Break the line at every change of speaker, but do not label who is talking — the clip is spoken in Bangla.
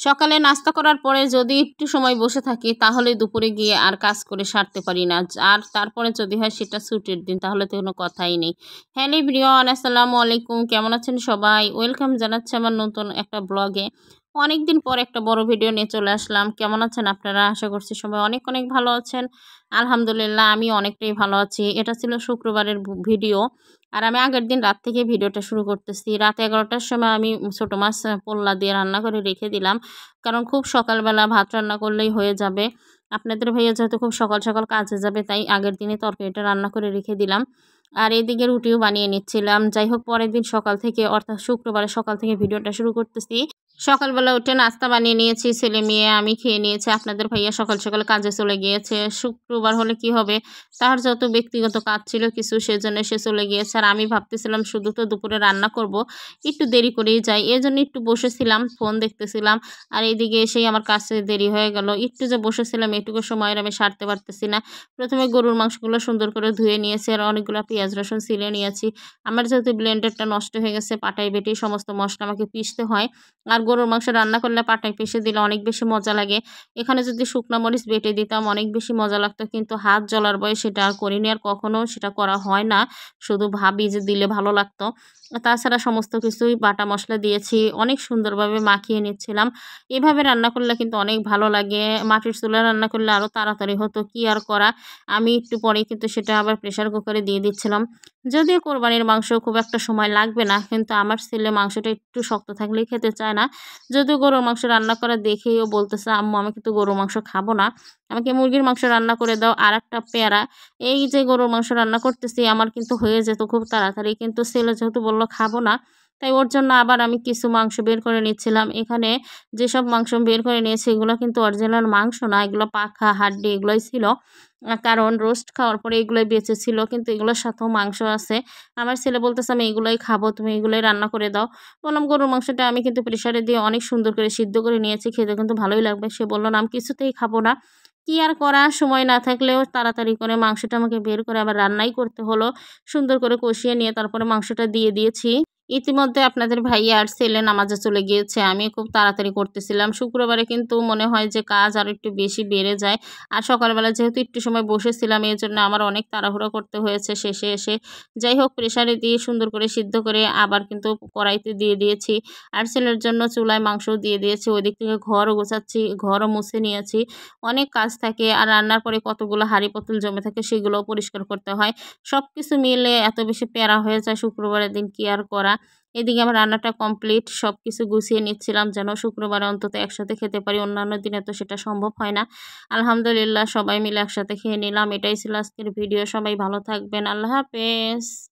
সকালে নাস্তা করার পরে যদি একটু সময় বসে থাকি তাহলে দুপুরে গিয়ে আর কাজ করে সারতে পারি না। আর তারপরে যদি হয় সেটা ছুটির দিন তাহলে তো কোনো কথাই নেই। হ্যালো এভরিওয়ান, আসসালামু আলাইকুম। কেমন আছেন সবাই? ওয়েলকাম জানাচ্ছি আমার নতুন একটা ব্লগে। অনেকদিন পর একটা বড় ভিডিও নিয়ে চলে আসলাম। কেমন আছেন আপনারা? আশা করছি সবাই অনেক অনেক ভালো আছেন। আলহামদুলিল্লাহ আমি অনেকটাই ভালো আছি। এটা ছিল শুক্রবারের ভিডিও। আর আমি আগের দিন রাত থেকে ভিডিওটা শুরু করতেছি। রাত 11টার সময় আমি ছোট মাছ পোল্লা দিয়ে রান্না করে রেখে দিলাম। কারণ খুব সকালবেলা ভাত রান্না করলেই হয়ে যাবে। আপনাদের ভাইয়া যেহেতু খুব সকাল সকাল কাজে যাবে তাই আগের দিনে তরকারিটা রান্না করে রেখে দিলাম। আর এদিকে রুটিও বানিয়ে নিচ্ছিলাম। যাই হোক পরের দিন সকাল থেকে অর্থাৎ শুক্রবারে সকাল থেকে ভিডিওটা শুরু করতেছি। সকালবেলা উঠে নাস্তা বানিয়ে নিয়েছি, ছেলে মেয়ে আমি খেয়ে নিয়েছি। আপনাদের ভাইয়া সকাল সকাল কাজে চলে গিয়েছে। শুক্রবার হলে কি হবে, তার যত ব্যক্তিগত কাজ ছিল কিছু সেজন্য সে চলে গিয়েছে। আর আমি ভাবতেছিলাম শুধু তো দুপুরে রান্না করব, একটু দেরি করেই যাই। এজন্য একটু বসেছিলাম, ফোন দেখতেছিলাম। আর এইদিকে এসেই আমার কাছে দেরি হয়ে গেল। একটু যে বসেছিলাম এটুকু সময়ের আমি সারতে পারতেছি না। প্রথমে গরুর মাংসগুলো সুন্দর করে ধুয়ে নিয়েছি আর অনেকগুলো পেঁয়াজ রসুন ছিলে নিয়েছি। আমার যেহেতু ব্লেন্ডারটা নষ্ট হয়ে গেছে, পাটায় বেটেই সমস্ত মশলা আমাকে পিষতে হয়। আর গরুর মাংস রান্না করলে পাটায় পিষে দিলে অনেক বেশি মজা লাগে। এখানে যদি শুকনা মরিচ বেটে দিতাম অনেক বেশি মজা লাগতো, কিন্তু হাত জ্বলার ভয়ে সেটা আর করিনি, আর কখনো সেটা করা হয় না। শুধু ভাবি যে দিলে ভালো লাগতো। তাছাড়া সমস্ত কিছুই বাটা মশলা দিয়েছি, অনেক সুন্দরভাবে মাখিয়ে নিচ্ছিলাম। এভাবে রান্না করলে কিন্তু অনেক ভালো লাগে। মাটির চুলায় রান্না করলে আরও তাড়াতাড়ি হতো, কি আর করা। আমি একটু পরেই কিন্তু সেটা আবার প্রেশার কুকারে দিয়ে দিচ্ছিলাম। যদিও কোরবানির মাংস খুব একটা সময় লাগবে না, কিন্তু আমার ছেলে মাংসটা একটু শক্ত থাকলেই খেতে চায় না। যদিও গরুর মাংস রান্না করা দেখেই ও বলতেছে, আম্মু আমি কিন্তু গরুর মাংস খাবো না, আমাকে মুরগির মাংস রান্না করে দাও। আর একটা পেয়ারা, এই যে গরুর মাংস রান্না করতেছি আমার কিন্তু হয়ে যেত খুব তাড়াতাড়ি, কিন্তু ছেলে যেহেতু বললো খাবো না, তাই ওর জন্য আবার আমি কিছু মাংস বের করে নিচ্ছিলাম। এখানে যেসব মাংস বের করে নিয়েছি এগুলো কিন্তু অরিজিনাল মাংস না, এগুলো পাখা হাড্ডি এগুলোই ছিল। কারণ রোস্ট খাওয়ার পরে এগুলোই বেঁচে ছিল, কিন্তু এগুলোর সাথেও মাংস আছে। আমার ছেলে বলতেছে আমি এগুলোই খাবো, তুমি এগুলোই রান্না করে দাও। বললাম গরুর মাংসটা আমি কিন্তু প্রেশারে দিয়ে অনেক সুন্দর করে সিদ্ধ করে নিয়েছি, খেতে কিন্তু ভালোই লাগবে। সে বলল না আমি কিছুতেই খাবো না। কি আর করা, সময় না থাকলেও তাড়াতাড়ি করে মাংসটা আমাকে বের করে আবার রান্নাই করতে হলো। সুন্দর করে কষিয়ে নিয়ে তারপরে মাংসটা দিয়ে দিয়েছি। ইতিমধ্যে আপনাদের ভাইয়া আর ছেলে নামাজে চলে গিয়েছে। আমি খুব তাড়াতাড়ি করতেছিলাম। শুক্রবারে কিন্তু মনে হয় যে কাজ আরো একটু বেশি বেড়ে যায়। আর সকালবেলা যেহেতু একটু সময় বসেছিলাম এজন্য আমার অনেক তাড়াহুড়ো করতে হয়েছে শেষে এসে। যাই হোক প্রেসারে দিয়ে সুন্দর করে সিদ্ধ করে আবার কিন্তু কড়াইতে দিয়ে দিয়েছি। আর ছেলের জন্য চুলায় মাংসও দিয়ে দিয়েছি। ওইদিক থেকে ঘরও গোছাচ্ছি, ঘরও মুছে নিয়েছি। অনেক কাজ থাকে আর রান্নার পরে কতগুলো হাঁড়ি পাতিল জমে থাকে সেগুলোও পরিষ্কার করতে হয়। সবকিছু মিলে এত বেশি প্যারা হয়ে যায় শুক্রবারের দিন, কি আর করা। এদিকে আমার রান্নাটা কমপ্লিট, সবকিছু গুছিয়ে নিচ্ছিলাম যেন শুক্রবারে অন্তত একসাথে খেতে পারি, অন্যান্য দিনে তো সেটা সম্ভব হয় না। আলহামদুলিল্লাহ সবাই মিলে একসাথে খেয়ে নিলাম। এটাই ছিল আজকের ভিডিও। সবাই ভালো থাকবেন। আল্লাহ হাফেজ।